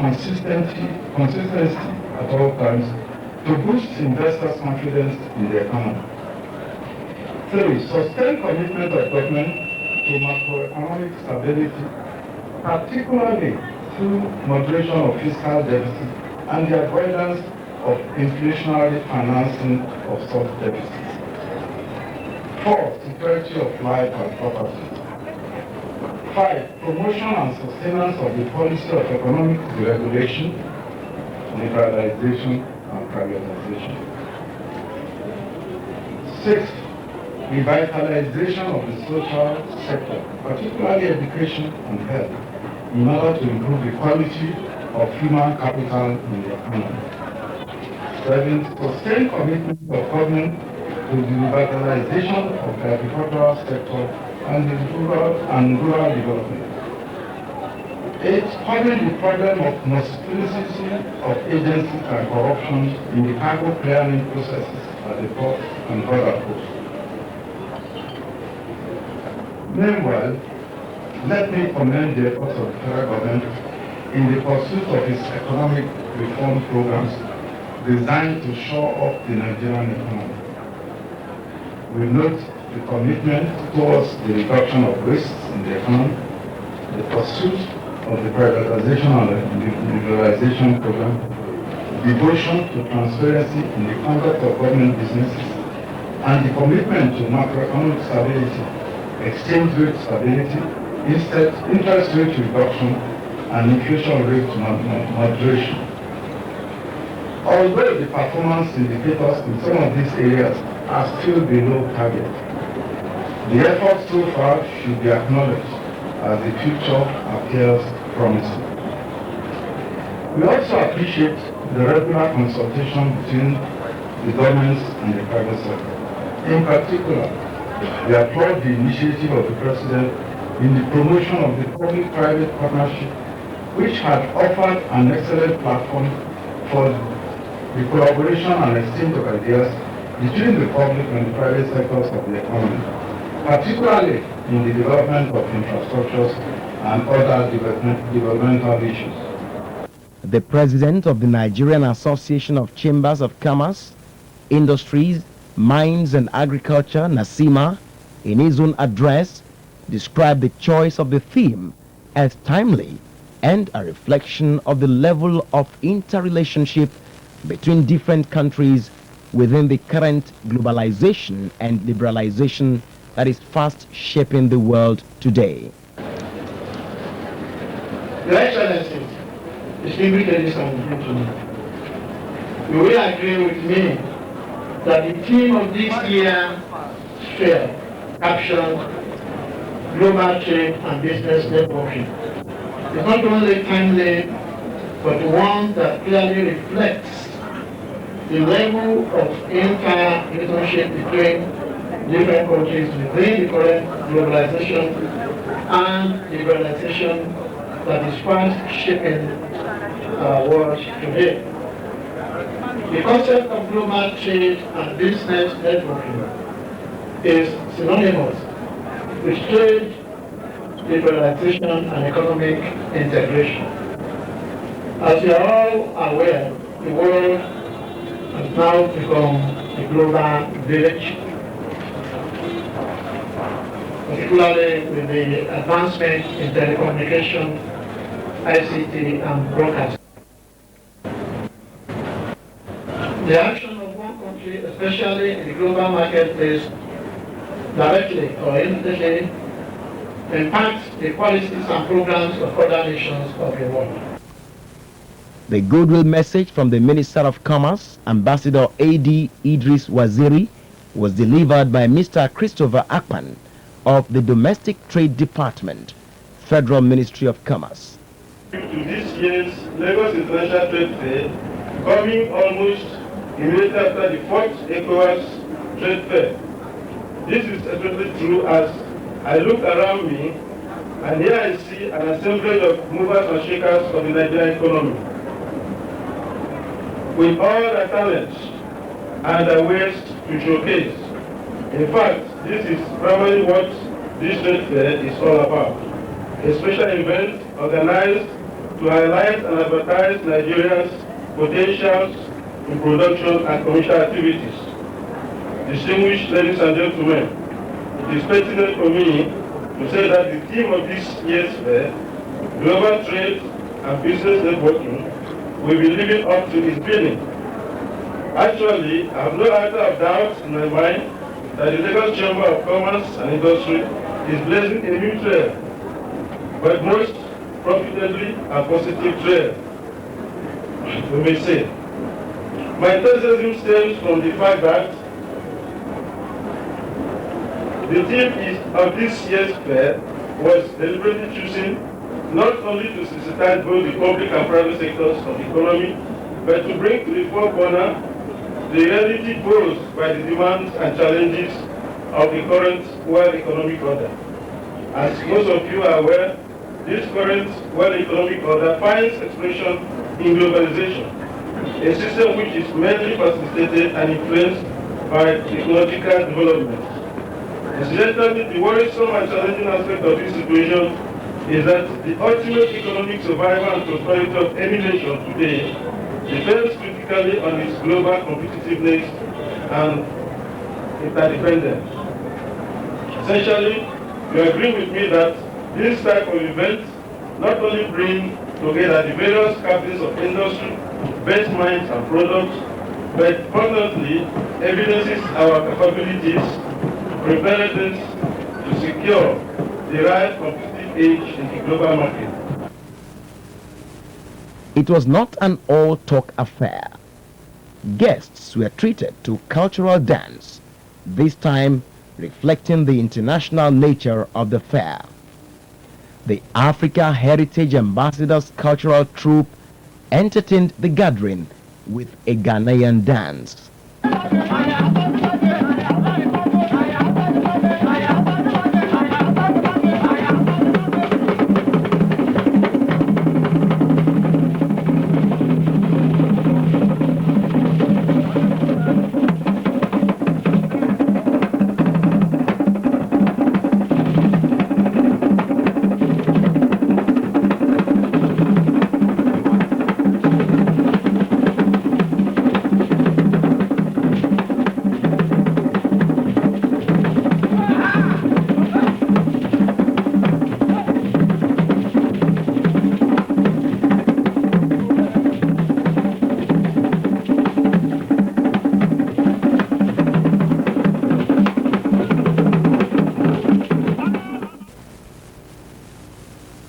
consistency at all times to boost investors' confidence in the economy. 3. Sustained commitment of government to macroeconomic stability, particularly through moderation of fiscal deficit and the avoidance of inflationary financing of such deficits. 4. Security of life and property. 5. Promotion and sustenance of the policy of economic deregulation, liberalization, and privatization. 6. Revitalization of the social sector, particularly education and health, in order to improve the quality of human capital in the economy. 7. Sustained commitment of government to the revitalization of the agricultural sector and rural development. 8. Having the problem of multiplicity of agencies and corruption in the cargo clearing processes at the port and border posts. Meanwhile, let me commend the efforts of the federal government in the pursuit of its economic reform programs designed to shore up the Nigerian economy. We note the commitment towards the reduction of risks in the economy, the pursuit of the privatization and the liberalization program, devotion to transparency in the conduct of government businesses, and the commitment to macroeconomic stability, exchange rate stability, interest rate reduction, and inflation rate moderation. Although the performance indicators in some of these areas are still below target, the efforts so far should be acknowledged as the future appears promising. We also appreciate the regular consultation between the governments and the private sector. In particular, we applaud the initiative of the President in the promotion of the public-private partnership, which had offered an excellent platform for the collaboration and exchange of ideas between the public and the private sectors of the economy, particularly in the development of infrastructures and other developmental issues. The President of the Nigerian Association of Chambers of Commerce, Industries, Mines and Agriculture, NASIMA, in his own address, described the choice of the theme as timely and a reflection of the level of interrelationship between different countries within the current globalization and liberalization that is fast shaping the world today. Your Excellencies, distinguished ladies and gentlemen, you will agree with me that the theme of this year's fair, Action, Global Trade and Business Networking, is not only timely, but one that clearly reflects the level of inter-relationship between different countries within the current globalization and liberalization that is fast shaping our world today. The concept of global trade and business networking is synonymous with trade, liberalization, and economic integration. As you are all aware, the world has now become a global village, particularly with the advancement in telecommunication, ICT, and broadcasting. The action of one country, especially in the global marketplace, directly or indirectly impacts the policies and programs of other nations of the world. The goodwill message from the Minister of Commerce, Ambassador A.D. Idris Waziri, was delivered by Mr. Christopher Akpan of the Domestic Trade Department, Federal Ministry of Commerce. To this year's Lagos International Trade Fair, coming almost immediately after the fourth ECOWAS Trade Fair. This is especially true as I look around me and here I see an assemblage of movers and shakers of the Nigerian economy. With all their talents and their ways to showcase. In fact, this is primarily what this trade fair is all about. A special event organized to highlight and advertise Nigeria's potentials in production and commercial activities. Distinguished ladies and gentlemen, it is pertinent for me to say that the theme of this year's fair, global trade and business networking, will be living up to its billing. Actually, I have no iota of doubt in my mind that the Lagos Chamber of Commerce and Industry is blazing a new trail, but most profitably a positive trail, we may say. My enthusiasm stems from the fact that the theme of this year's fair was deliberately chosen not only to sensitize both the public and private sectors of the economy, but to bring to the forefront the reality posed by the demands and challenges of the current world economic order. As most of you are aware, this current world economic order finds expression in globalization, a system which is mainly facilitated and influenced by technological development. Incidentally, the worrisome and challenging aspect of this situation is that the ultimate economic survival and prosperity of any nation today depends critically on its global competitiveness and interdependence. Essentially, you agree with me that this type of event not only brings together the various captains of industry, best minds and products, but importantly evidences our capabilities, preparedness to secure the right competitive edge in the global market. It was not an all-talk affair. Guests were treated to cultural dance, this time reflecting the international nature of the fair. The Africa Heritage Ambassadors Cultural Troupe entertained the gathering with a Ghanaian dance.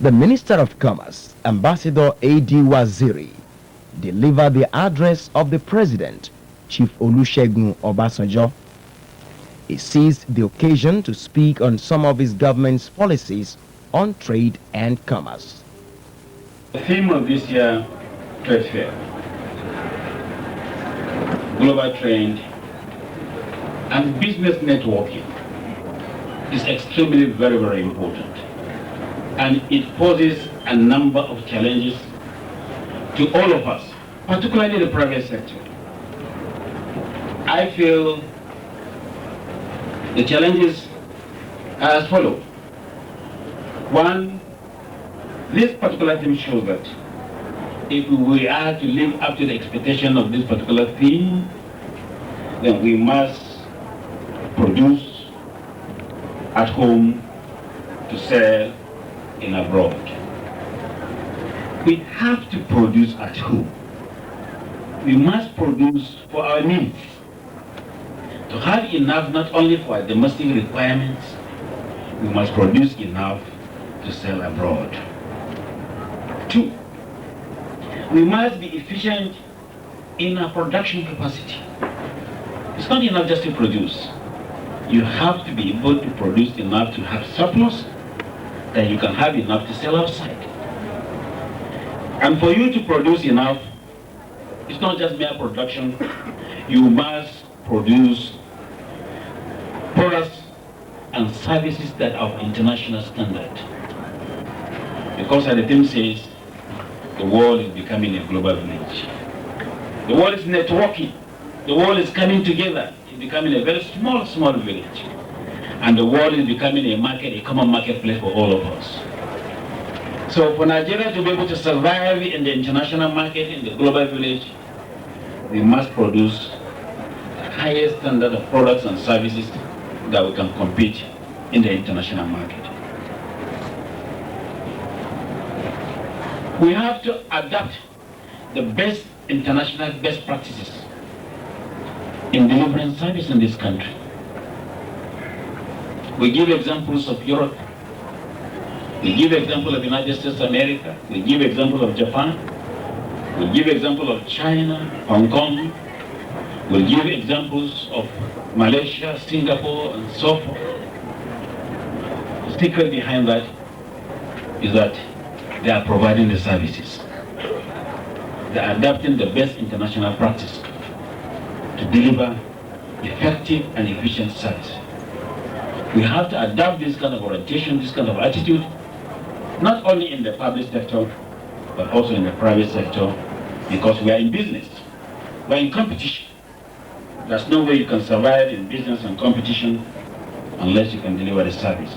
The Minister of Commerce, Ambassador A.D. Waziri, delivered the address of the President, Chief Olusegun Obasanjo. He seized the occasion to speak on some of his government's policies on trade and commerce. The theme of this year's trade fair, global trade and business networking, is extremely very important. And it poses a number of challenges to all of us, particularly the private sector. I feel the challenges are as follows. One, this particular theme shows that if we are to live up to the expectation of this particular theme, then we must produce at home to sell in abroad. We have to produce at home. We must produce for our needs, to have enough not only for our domestic requirements, we must produce enough to sell abroad. Two, we must be efficient in our production capacity. It's not enough just to produce. You have to be able to produce enough to have surplus, that you can have enough to sell outside. And for you to produce enough, it's not just mere production. You must produce products and services that are of international standard. Because as the theme says, the world is becoming a global village. The world is networking. The world is coming together. It's becoming a very small village. And the world is becoming a market, a common marketplace for all of us. So for Nigeria to be able to survive in the international market, in the global village, we must produce the highest standard of products and services that we can compete in the international market. We have to adapt the best international best practices in delivering service in this country. We give examples of Europe. We give example of United States of America. We give example of Japan. We give example of China, Hong Kong. We give examples of Malaysia, Singapore, and so forth. The secret behind that is that they are providing the services. They are adapting the best international practice to deliver effective and efficient service. We have to adapt this kind of orientation, this kind of attitude, not only in the public sector, but also in the private sector, because we are in business. We are in competition. There's no way you can survive in business and competition unless you can deliver the service.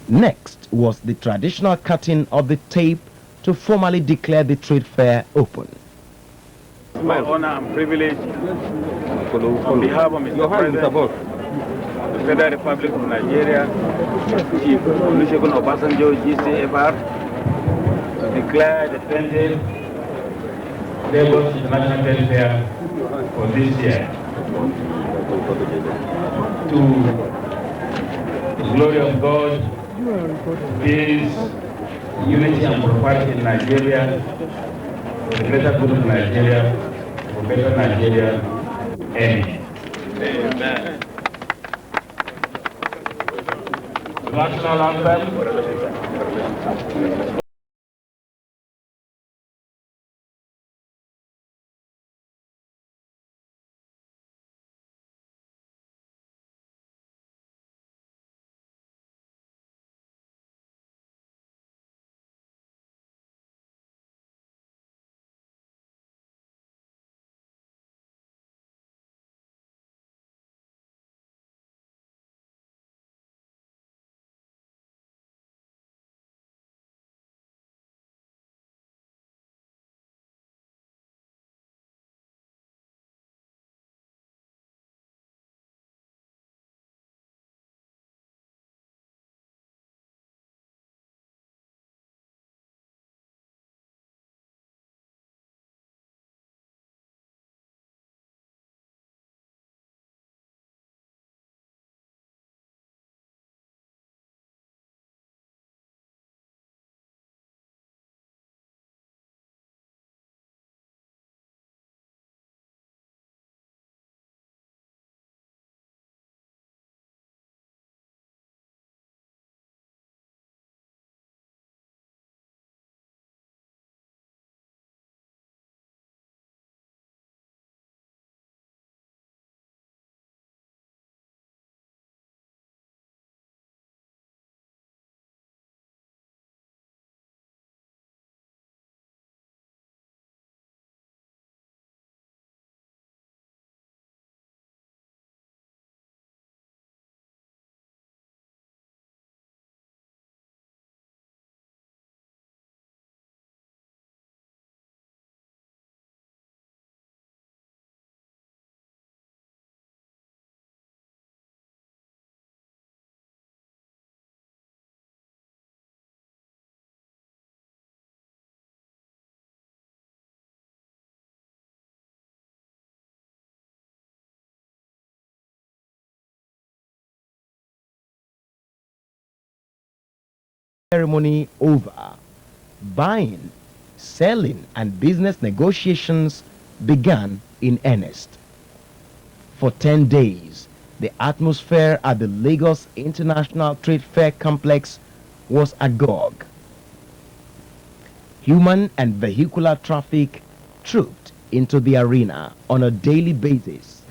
Next was the traditional cutting of the tape to formally declare the trade fair open. It's my honor and privilege on behalf of Mr. President of the Federal Republic of Nigeria, Chief Olusegun Obasanjo, GCFR, to declare the 20th Lagos International Trade Fair for this year. To the glory of God, peace, unity and prosperity in Nigeria, for the greater good of Nigeria, for better Nigeria. Amen. Amen. The national anthem. Ceremony over, buying, selling, and business negotiations began in earnest. For 10 days, the atmosphere at the Lagos International Trade Fair Complex was agog. Human and vehicular traffic trooped into the arena on a daily basis.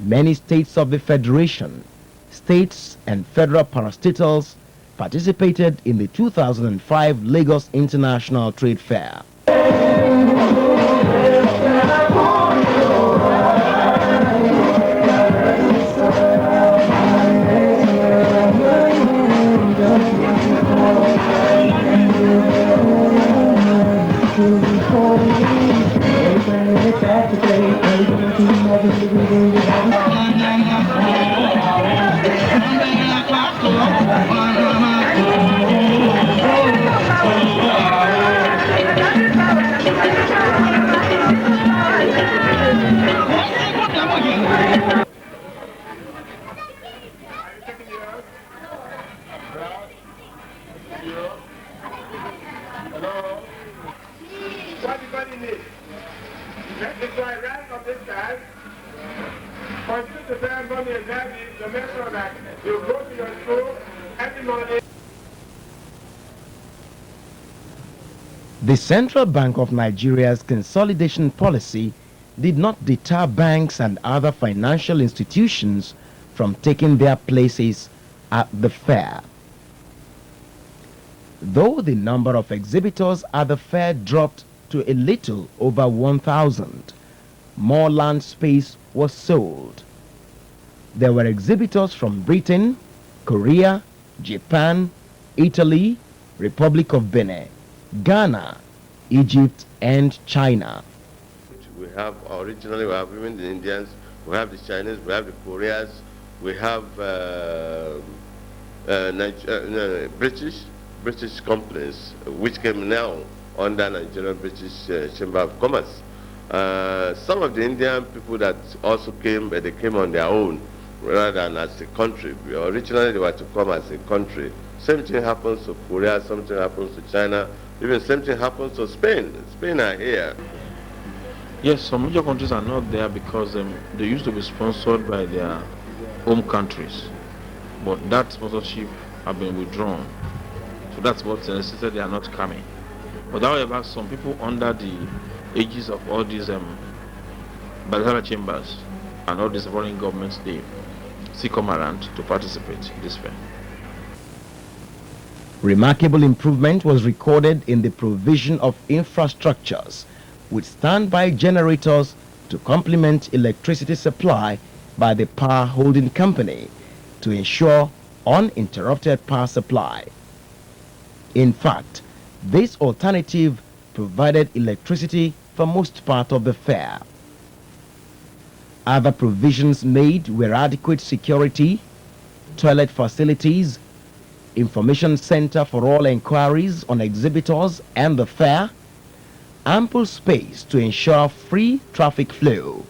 Many states of the Federation, states and federal parastatals participated in the 2005 Lagos International Trade Fair. what the body needs. Let the rise of this child continue to tell mommy and daddy to make sure that you go to your school every morning. The Central Bank of Nigeria's consolidation policy did not deter banks and other financial institutions from taking their places at the fair. Though the number of exhibitors at the fair dropped to a little over 1,000, more land space was sold. There were exhibitors from Britain, Korea, Japan, Italy, Republic of Benin, Ghana, Egypt, and China. We have originally, we have even the Indians, we have the Chinese, we have the Koreans, we have British companies which came now under Nigerian British Chamber of Commerce. Some of the Indian people that also came, but they came on their own rather than as a country. Originally they were to come as a country. Same thing happens to Korea, something happens to China, even same thing happens to Spain. Spain are here. Yes, some major countries are not there because they used to be sponsored by their home countries, but that sponsorship have been withdrawn. So that's what necessitated they are not coming. But however, some people under the aegis of all these bilateral chambers and all these foreign governments, they still come around to participate in this fair. Remarkable improvement was recorded in the provision of infrastructures with standby generators to complement electricity supply by the power holding company to ensure uninterrupted power supply. In fact, this alternative provided electricity for most part of the fair. Other provisions made were adequate security, toilet facilities, information center for all inquiries on exhibitors and the fair, ample space to ensure free traffic flow,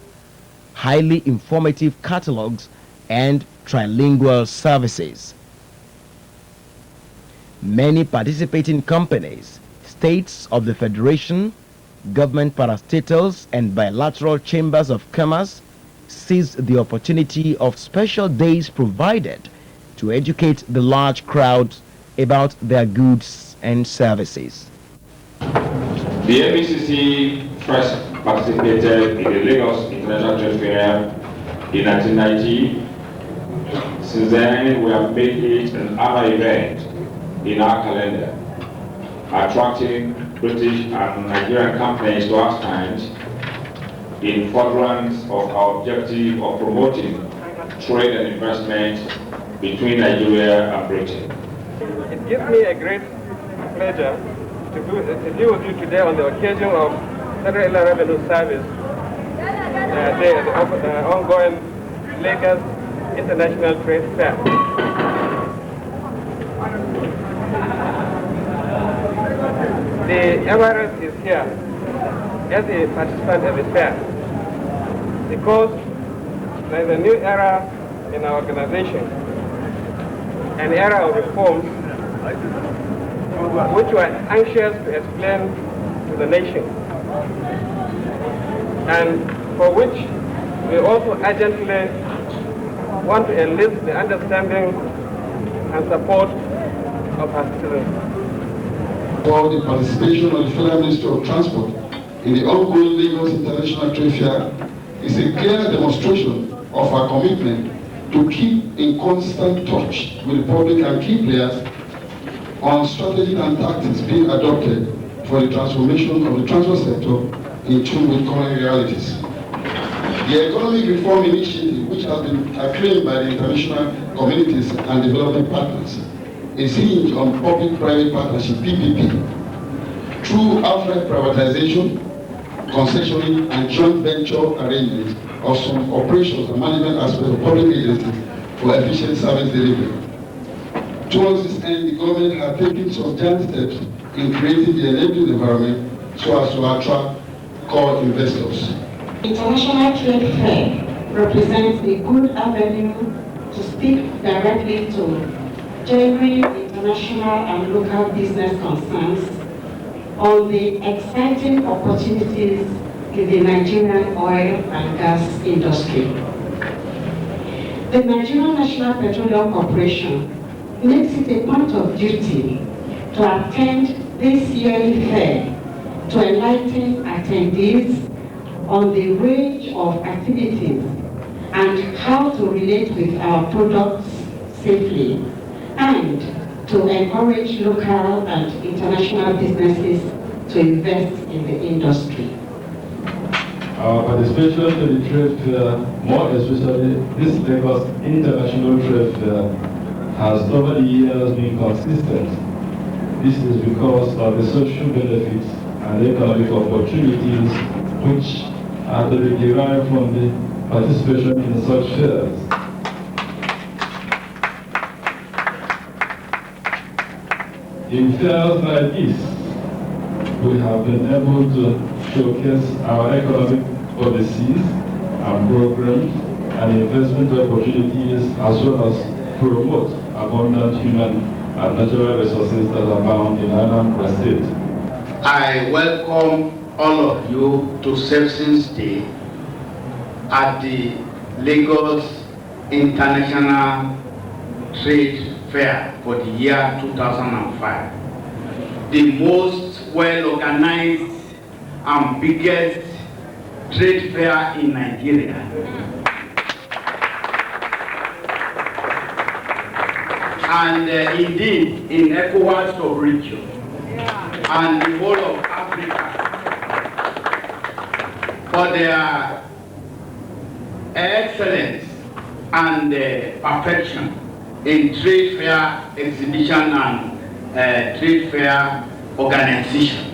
highly informative catalogs, and trilingual services. Many participating companies, states of the Federation, government parastatals, and bilateral chambers of commerce seized the opportunity of special days provided to educate the large crowds about their goods and services. The ABCC first participated in the Lagos International Trade Fair in 1990. Since then, we have made it an annual event in our calendar, attracting British and Nigerian companies to our stands in furtherance of our objective of promoting trade and investment between Nigeria and Britain. It gives me a great pleasure to be with you today on the occasion of Federal Inland Revenue Service, the ongoing Lagos International Trade Fair. The Emirates is here as a participant of the fair because there is a new era in our organization, an era of reforms which we are anxious to explain to the nation, and for which we also urgently want to enlist the understanding and support of our citizens. For the participation of the Federal Ministry of Transport in the ongoing Lagos International Trade Fair is a clear demonstration of our commitment to keep in constant touch with the public and key players on strategies and tactics being adopted for the transformation of the transport sector in tune with current realities. The economic reform initiative, which has been acclaimed by the international communities and development partners, is hinged on public-private partnership, PPP, through outright privatization, concessioning, and joint venture arrangements of some operations and management aspects of public agencies for efficient service delivery. Towards this end, the government has taken some giant steps in creating the enabling environment so as to attract core investors. International Trade Fair represents a good avenue to speak directly to genuine international and local business concerns on the exciting opportunities in the Nigerian oil and gas industry. The Nigerian National Petroleum Corporation makes it a point of duty to attend this yearly fair to enlighten attendees on the range of activities and how to relate with our products safely, and to encourage local and international businesses to invest in the industry. Our participation in the trade fair, more especially this Lagos International Trade Fair, has over the years been consistent. This is because of the social benefits and economic opportunities which are to be derived from the participation in such fairs. In fairs like this, we have been able to showcase our economic policies and programs and investment opportunities, as well as promote abundant human and natural resources that are found in Anambra State. I welcome all of you to Sepsins Day at the Lagos International Trade Fair for the year 2005. The most well-organized and biggest trade fair in Nigeria. And indeed in ECOWAS sub-region and the whole of Africa, for their excellence and perfection in trade fair exhibition and trade fair organization.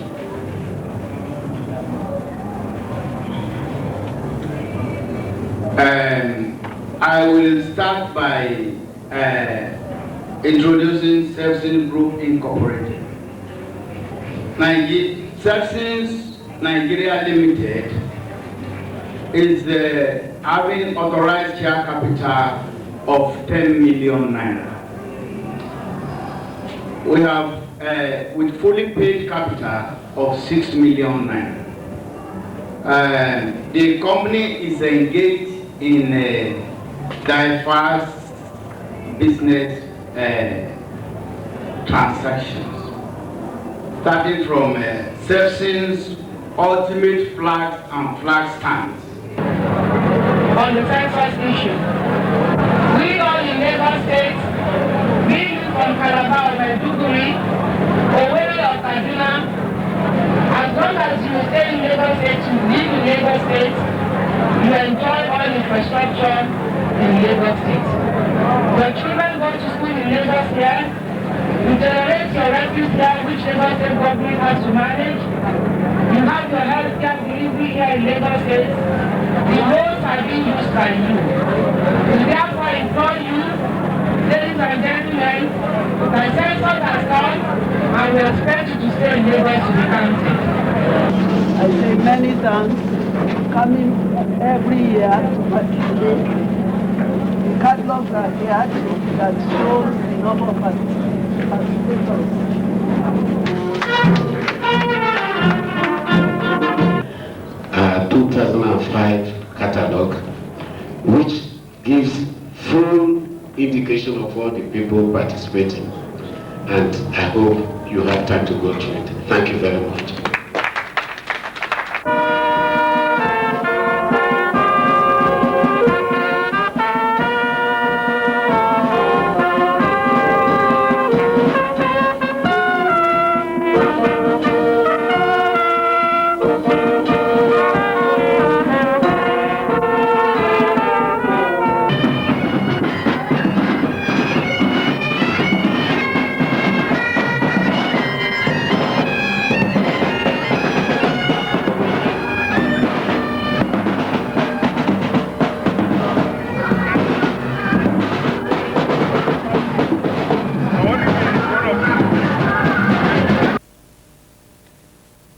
I will start by introducing Sepsins Group Incorporated. Sepsins Nigeria Limited is having authorized share capital of 10 million naira. We have with fully paid capital of 6 million naira. The company is engaged in diverse business transactions, starting from Sepsins ultimate flags and flag stands. On the census issue, we all in Lagos State, be you from Calabar or Maiduguri, Owerri or Kaduna, as long as you stay in Lagos State, you live in Lagos State, you enjoy all infrastructure in Lagos State. Your children go to school in Lagos here, you generate your refuse here, which Lagos State government has to manage. You have your health care delivery here in Lagos State. The roads are being used by you. We therefore implore you, ladies and gentlemen, the census has come and we expect you to stay in Lagos to be counted. I say many thanks for coming every year to participate. The catalogs are here that shows the number of participants. 2005 catalog, which gives full indication of all the people participating, and I hope you have time to go through it. Thank you very much.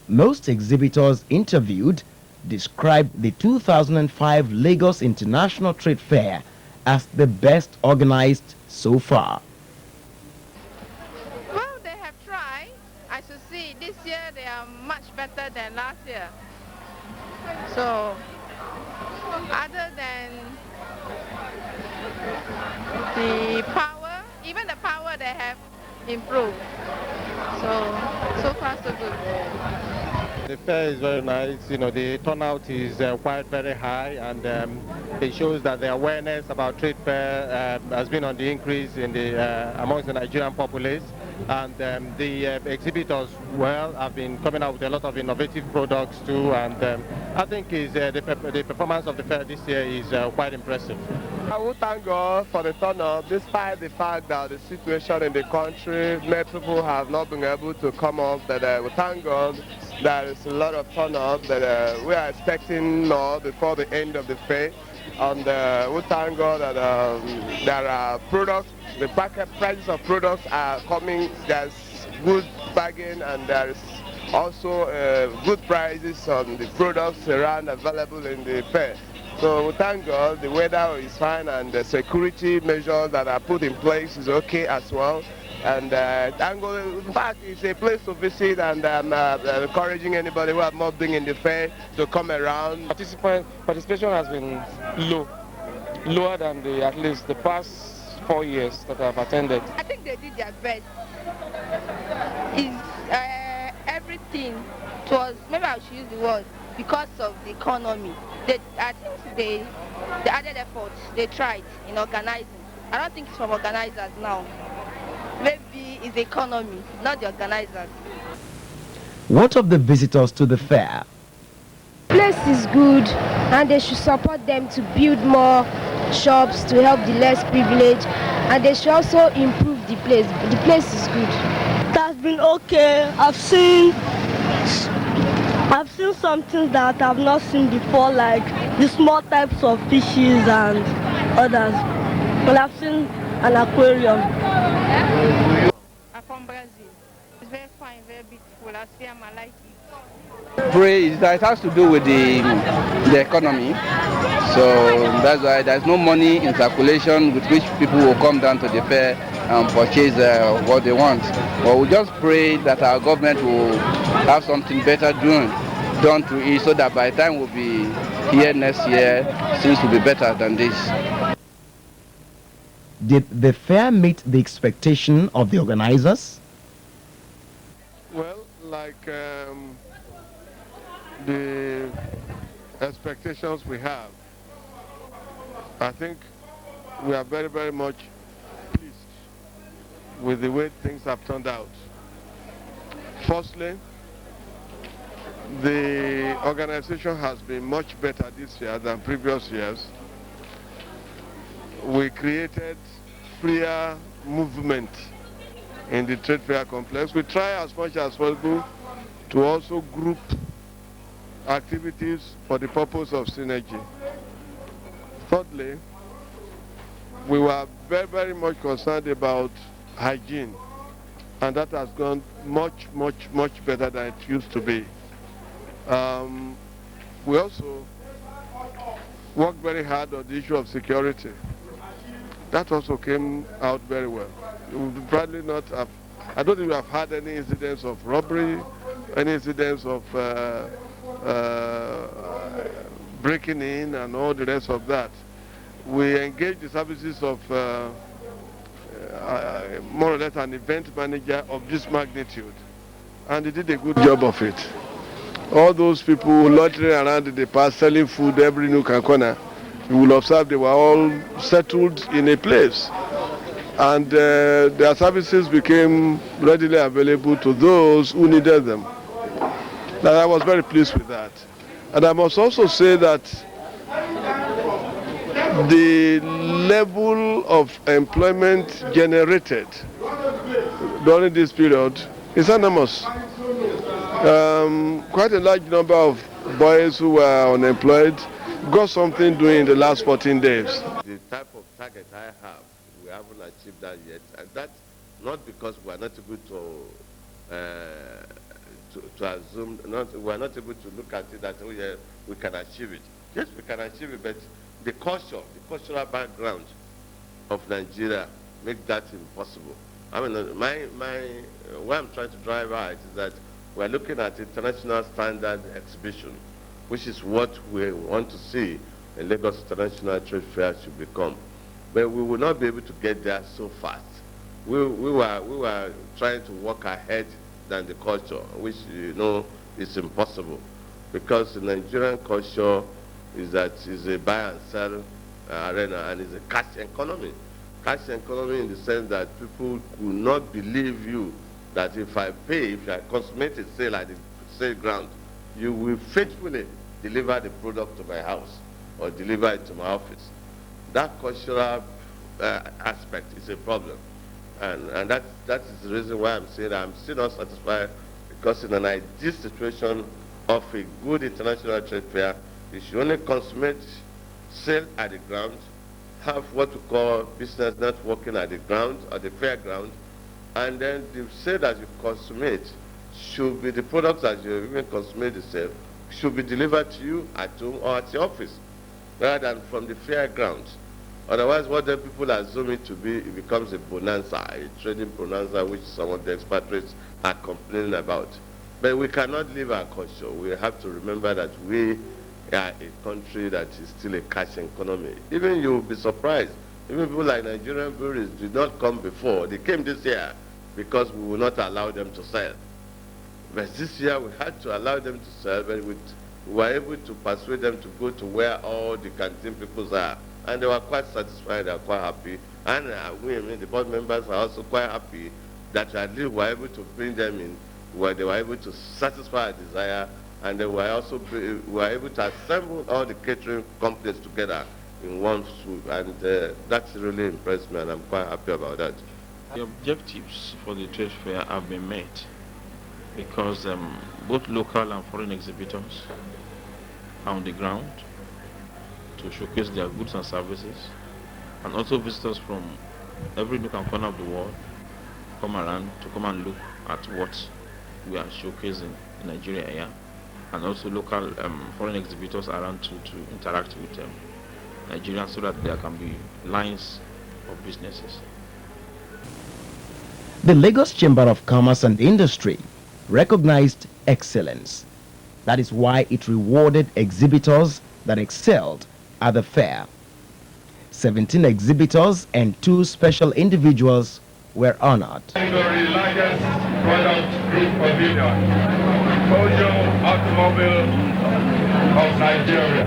Most exhibitors interviewed described the 2005 Lagos International Trade Fair as the best organized so far. Well, they have tried. As you see, this year they are than last year. So, other than the power, even the power they have improved. So far so good. The fair is very nice. You know, the turnout is quite very high, and it shows that the awareness about trade fair has been on the increase in the amongst the Nigerian populace. And the exhibitors, well, have been coming out with a lot of innovative products too. And I think the performance of the fair this year is quite impressive. I will thank God for the turnout, despite the fact that the situation in the country, many people have not been able to come up. But we thank God there is a lot of turnout that we are expecting now before the end of the fair. And we thank God that there are products, the packet prices of products are coming. There's good bargain, and there is also good prices on the products around available in the fair. So we thank God the weather is fine, and the security measures that are put in place is okay as well. And thank God, in fact, it's a place to visit, and I'm encouraging anybody who have not been in the fair to come around. Participation has been lower than at least the past 4 years that I've attended. I think they did their best. Everything was, maybe I should use the word, because of the economy. I think they added effort, they tried in organizing. I don't think it's from organizers now. Maybe it's the economy, not the organizers. What of the visitors to the fair? The place is good, and they should support them to build more shops to help the less privileged, and they should also improve the place. The place is good. It has been okay. I've seen some things that I've not seen before, like the small types of fishes and others. But I've seen an aquarium. I'm from Brazil. It's very fine, very beautiful. I see them, I like it. Pray is that it has to do with the economy. So that's why there's no money in circulation with which people will come down to the fair and purchase what they want. But we just pray that our government will have something better done to it, so that by the time we'll be here next year, things will be better than this. Did the fair meet the expectation of the organizers? Well, like the expectations we have, I think we are very, very much pleased with the way things have turned out. Firstly, the organization has been much better this year than previous years. We created freer movement in the trade fair complex. We try as much as possible to also group activities for the purpose of synergy. Thirdly, we were very, very much concerned about hygiene, and that has gone much, much, much better than it used to be. We also worked very hard on the issue of security. That also came out very well. We would probably not have, I don't think we have had any incidents of robbery, any incidents of breaking in and all the rest of that. We engaged the services of more or less an event manager of this magnitude, and they did a good job of it. All those people loitering around in the park selling food every nook and corner, you will observe they were all settled in a place, and their services became readily available to those who needed them. And I was very pleased with that. And I must also say that the level of employment generated during this period is enormous. Quite a large number of boys who were unemployed got something doing in the last 14 days. The type of target I have, we haven't achieved that yet, and that's not because we are not able to assume, we are not able to look at it that oh yeah, we can achieve it. Yes, we can achieve it, but the cultural background of Nigeria makes that impossible. I mean, what I'm trying to drive at is that we're looking at international standard exhibition, which is what we want to see the Lagos International Trade Fair should become. But we will not be able to get there so fast. We were trying to walk ahead than the culture, which is impossible, because the Nigerian culture is a buy and sell arena, and it's a cash economy. Cash economy in the sense that people will not believe you that if I consummate a sale at the sale ground, you will faithfully deliver the product to my house or deliver it to my office. That cultural aspect is a problem. And that is the reason why I'm saying that I'm still not satisfied, because in an ideal situation of a good international trade fair, you should only consummate sale at the ground, have what we call business networking at the ground, at the fair ground, and then the sale that you consummate should be the products that you even consummate the sale should be delivered to you at home or at your office, rather than from the fair ground. Otherwise, what the people assume it to be, it becomes a bonanza, a trading bonanza, which some of the expatriates are complaining about. But we cannot leave our culture. We have to remember that we are a country that is still a cash economy. Even you will be surprised. Even people like Nigerian breweries did not come before. They came this year because we will not allow them to sell. But this year we had to allow them to sell, but we were able to persuade them to go to where all the canteen people are. And they were quite satisfied, they were quite happy. And the board members are also quite happy that at least we were able to bring them in, where they were able to satisfy our desire, and they were also able to assemble all the catering companies together in one swoop. And that really impressed me, and I'm quite happy about that. The objectives for the trade fair have been met, because both local and foreign exhibitors are on the ground to showcase their goods and services, and also visitors from every nook and corner of the world come around to come and look at what we are showcasing in Nigeria here, and also local foreign exhibitors around to interact with Nigerians, so that there can be lines of businesses. The Lagos Chamber of Commerce and Industry recognized excellence. That is why it rewarded exhibitors that excelled at the fair. 17 exhibitors and 2 special individuals were honored. The largest product group pavilion, Kojo Automobile of Nigeria.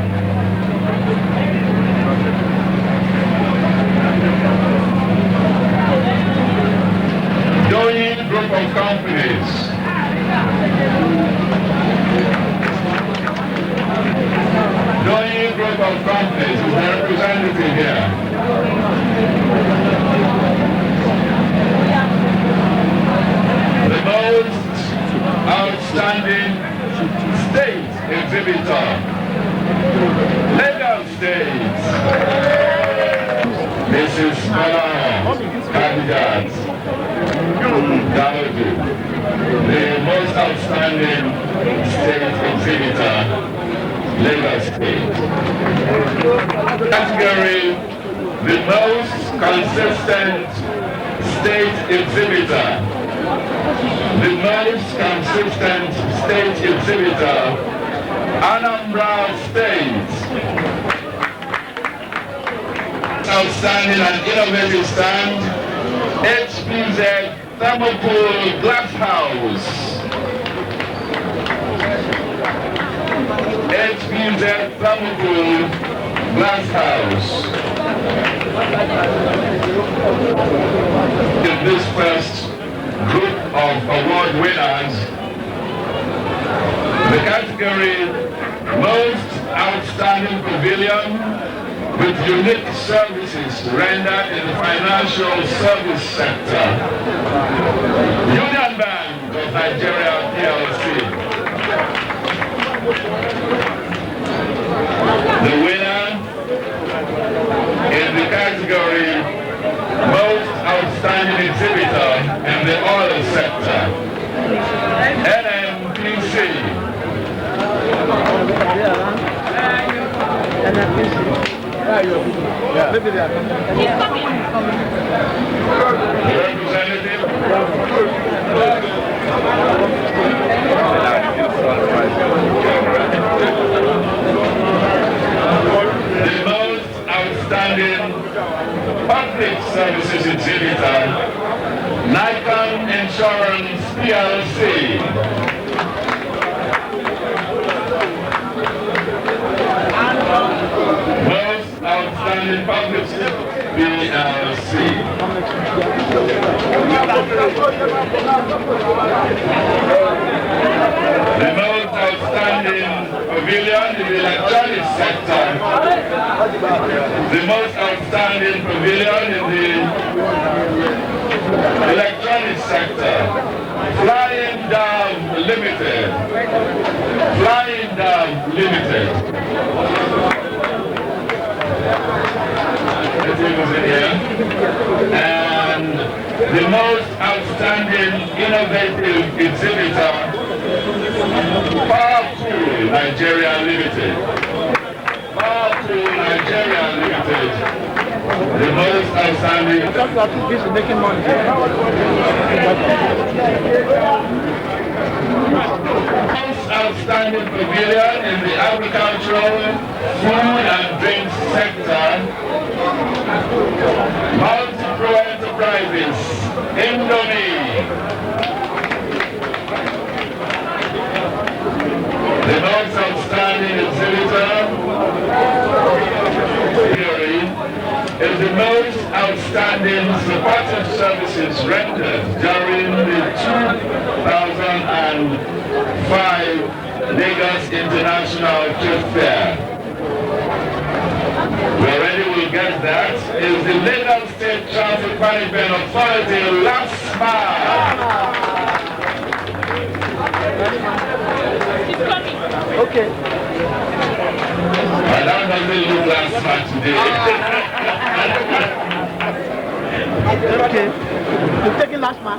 Doyin Group of Companies. Doyin Group of Companies is the representative here. The most outstanding state exhibitor, Lagos State. This is Mala Kandidat Dawodu, the most outstanding state exhibitor, Lagos State. Category, the most consistent state exhibitor. The most consistent state exhibitor, Anambra State. Outstanding and innovative stand, HPZ Thermocool Glass House. HPZ Thermocool Glass House. In this first group of award winners, the category Most Outstanding Pavilion with unique services rendered in the financial service sector, Union Bank of Nigeria PLC. The winner in the category Most Outstanding Exhibitor in the oil sector, NNPC. Representative. Services exhibitor, Nikon Insurance PLC. Most outstanding public PLC. The most outstanding pavilion in the electronics sector. The most outstanding pavilion in the electronics sector. Flying Dove Limited. Flying Dove Limited. And the most outstanding innovative exhibitor, Powerful Nigeria Limited. Powerful Nigeria Limited. The most outstanding. Making money. Most outstanding pavilion in the agricultural, food and drink sector. Multi-Pro Enterprises, Indomie. The most outstanding exhibitor is the most outstanding supportive services rendered during the 2005 Lagos International Trade Fair. We already will get that. Is the Lagos State Traffic Management Authority, LASMA. Okay. But that doesn't look LASMA today. Okay. You're taking LASMA?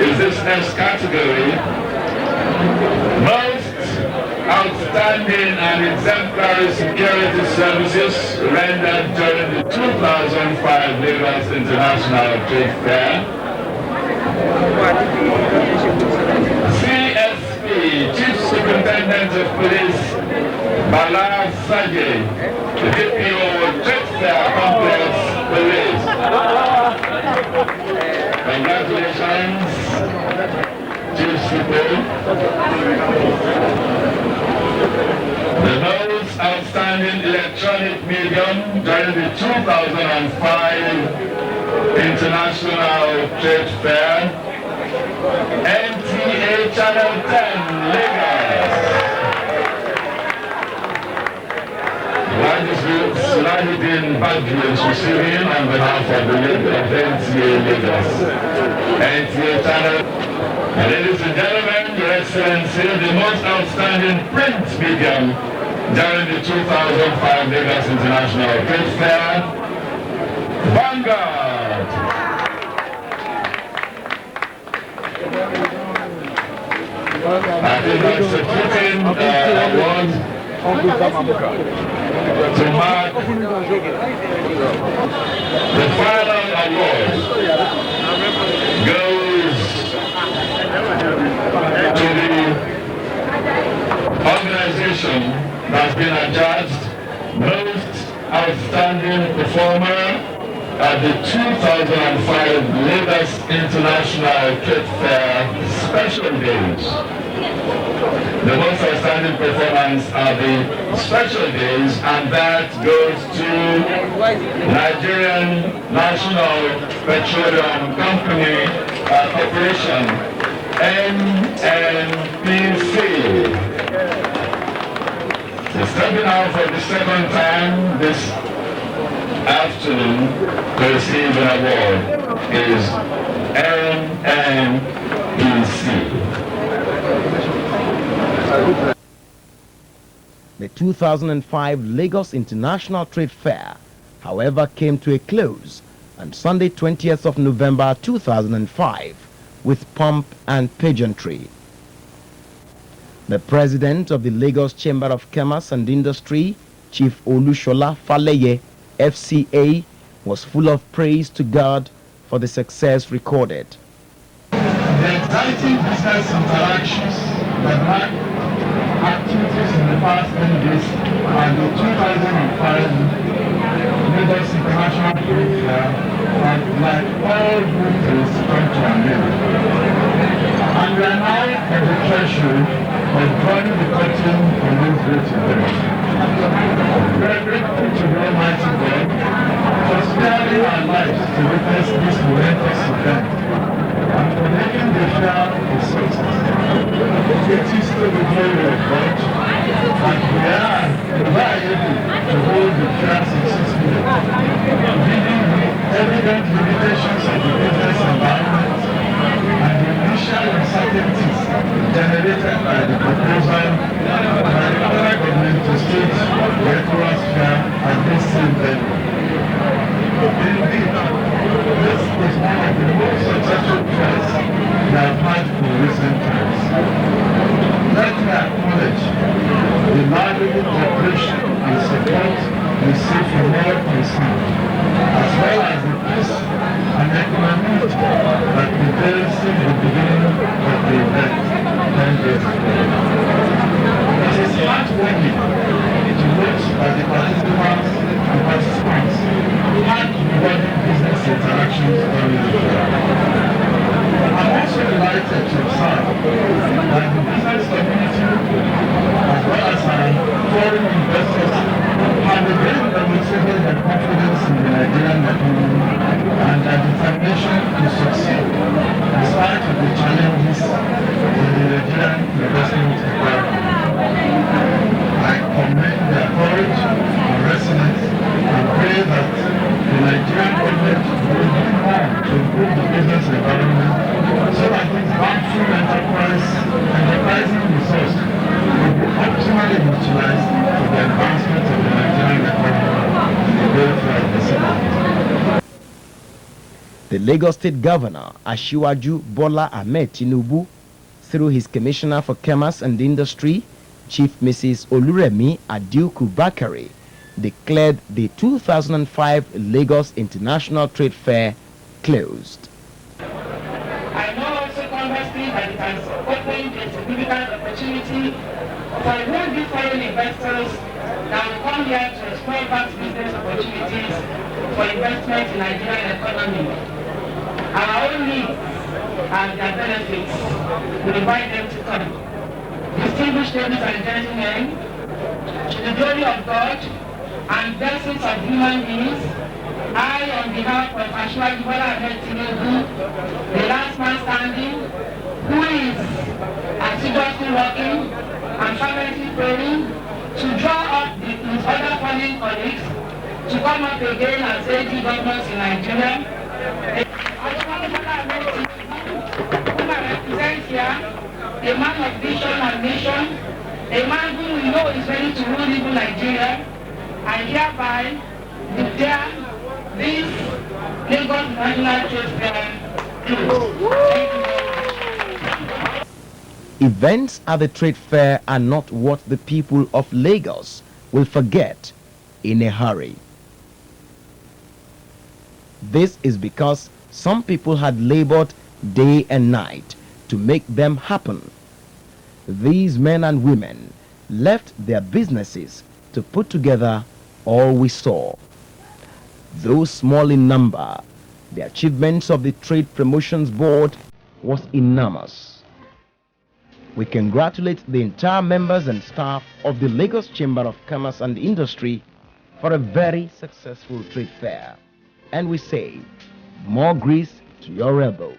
Is this next category? Most outstanding and exemplary security services rendered during the 2005 Lagos International Trade Fair. CSP, Chief Superintendent of Police, Bala Sajay, DPO, Trade Fair Complex, Police. Congratulations, Chief Super. The most outstanding electronic medium during the 2005 International Trade Fair, NTA Channel 10, Lagos. Salahuddin Badri is receiving on behalf of the NTA Lagos. NTA Channel. Ladies and gentlemen, Your Excellency, the most outstanding print medium during the 2005 Lagos International Trade Fair, Vanguard. I think that's a fitting award to mark the final award goes to the organization that's been adjudged most outstanding performer at the 2005 Lagos International Trade Fair Special Days. The most outstanding performance at the special days, and that goes to Nigerian National Petroleum Company Corporation, NNPC. Stepping out for the second time this afternoon to receive an award is NNPC. The 2005 Lagos International Trade Fair, however, came to a close on Sunday 20th of November 2005 with pomp and pageantry. The president of the Lagos Chamber of Commerce and Industry, Chief Olushola Faleye, FCA, was full of praise to God for the success recorded. The exciting business interactions that mark activities in the past 10 days and the 2005 Lagos International for joining the country on this great event. We are grateful to the Almighty God for sparing our lives to witness this momentous event and for making the fair a success. It is to the glory of God that we are able to hold the fair successfully, given the evident limitations of the business environment and the initial uncertainties generated by the proposal by the federal government to stage the ECOWAS fair at this same venue. Indeed, this is one of the most successful fairs we have had in recent times. Let me acknowledge the laudable cooperation and support received from all concerned, as well as the peace and equanimity that prevails since the beginning of the event 10 days ago. It is heartwarming to note that the participants had rewarding business interactions during the fair. I'm also delighted to observe that the business community, as well as our foreign investors, have again demonstrated their confidence in the Nigerian economy and their determination to succeed despite of the challenges in the Nigerian investment environment. I commend their courage and resilience and pray that the Nigerian government will do more to improve the business environment so that these bountiful enterprising resources will be optimally utilized for the advancement of the Nigerian economy and the welfare of the citizens. The Lagos State Governor, Asiwaju Bola Ahmed Tinubu, through his Commissioner for Commerce and Industry, Chief Mrs. Oluremi Adiuku Bakari, declared the 2005 Lagos International Trade Fair closed. I know also conversely that it has opened a significant opportunity for would-be foreign investors that will come here to explore vast business opportunities for investment in the Nigerian economy. Our own needs and their benefits will invite them to come. Distinguished ladies and gentlemen, to the glory of God and blessings of human beings, I, on behalf of Asiwaju Bola Ahmed Tinubu, the last man standing, who is assiduously working and fervently praying to draw up his other foreign colleagues to come up again as AG governors in Nigeria. Asiwaju Bola Ahmed Tinubu, whom I represent here, a man of vision and mission, a man who we know is ready to rule even Nigeria, and hereby declare this Lagos National Trade Fair closed. Events at the trade fair are not what the people of Lagos will forget in a hurry. This is because some people had labored day and night to make them happen. These men and women left their businesses to put together all we saw. Though small in number, the achievements of the Trade Promotions Board was enormous. We congratulate the entire members and staff of the Lagos Chamber of Commerce and Industry for a very successful trade fair. And we say, more grease to your elbow.